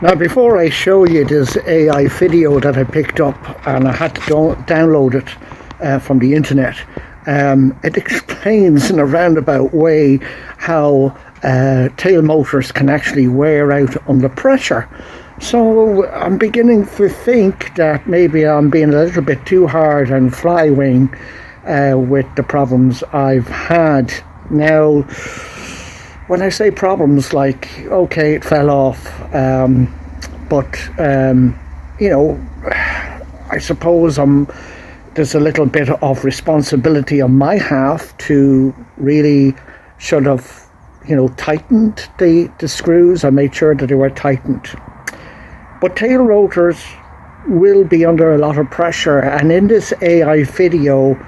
Now, before I show you this AI video that I picked up, and I had to download it from the internet, it explains in a roundabout way how tail motors can actually wear out under pressure. So I'm beginning to think that maybe I'm being a little bit too hard on Flywing with the problems I've had. Now, when I say problems, like, okay, it fell off, but I suppose there's a little bit of responsibility on my half to really should have, tightened the screws. I made sure that they were tightened. But tail rotors will be under a lot of pressure, and in this AI video,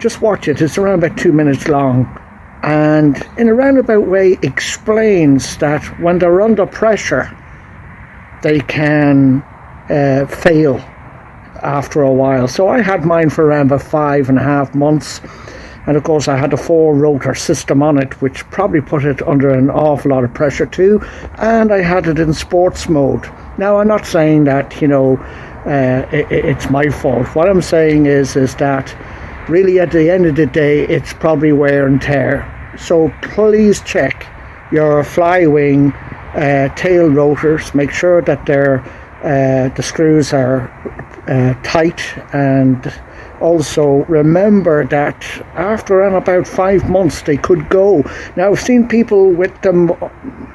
just watch it, it's around about 2 minutes long, and in a roundabout way explains that when they're under pressure they can fail after a while. So I had mine for around about 5.5 months, and of course I had a 4-rotor system on it, which probably put it under an awful lot of pressure too, and I had it in sports mode. Now, I'm not saying that it's my fault. What I'm saying is that really at the end of the day it's probably wear and tear. So please check your Flywing tail rotors, make sure that the screws are tight, and also remember that after around about 5 months they could go. Now, I've seen people with them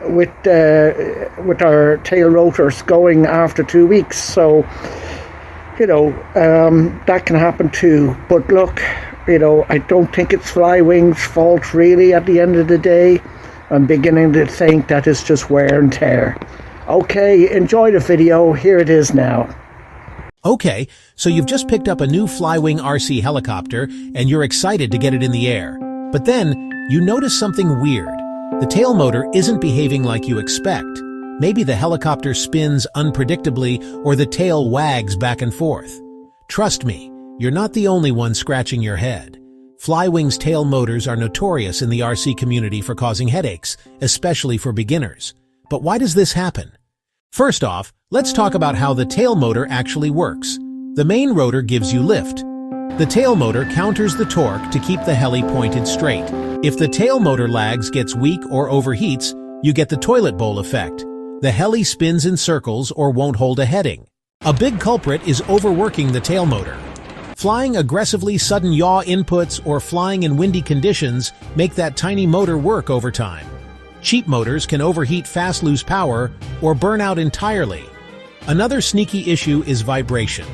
with our tail rotors going after 2 weeks, so that can happen too. But look, I don't think it's Flywing's fault really at the end of the day. I'm beginning to think that it's just wear and tear. Okay, enjoy the video. Here it is now. Okay, so you've just picked up a new Flywing RC helicopter and you're excited to get it in the air. But then, you notice something weird. The tail motor isn't behaving like you expect. Maybe the helicopter spins unpredictably or the tail wags back and forth. Trust me, you're not the only one scratching your head. Flywing's tail motors are notorious in the RC community for causing headaches, especially for beginners. But why does this happen? First off, let's talk about how the tail motor actually works. The main rotor gives you lift. The tail motor counters the torque to keep the heli pointed straight. If the tail motor lags, gets weak, or overheats, you get the toilet bowl effect. The heli spins in circles or won't hold a heading. A big culprit is overworking the tail motor. Flying aggressively, sudden yaw inputs, or flying in windy conditions make that tiny motor work overtime. Cheap motors can overheat fast, lose power, or burn out entirely. Another sneaky issue is vibration.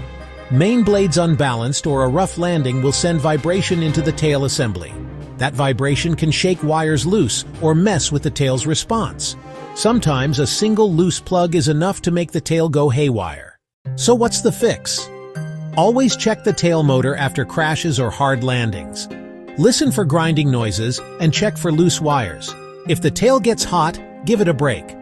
Main blades unbalanced or a rough landing will send vibration into the tail assembly. That vibration can shake wires loose or mess with the tail's response. Sometimes a single loose plug is enough to make the tail go haywire. So what's the fix? Always check the tail motor after crashes or hard landings. Listen for grinding noises and check for loose wires. If the tail gets hot, give it a break.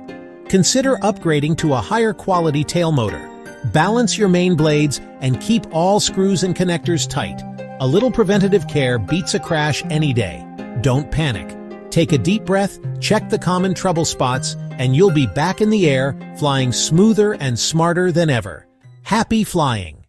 Consider upgrading to a higher quality tail motor. Balance your main blades and keep all screws and connectors tight. A little preventative care beats a crash any day. Don't panic. Take a deep breath, check the common trouble spots, and you'll be back in the air, flying smoother and smarter than ever. Happy flying!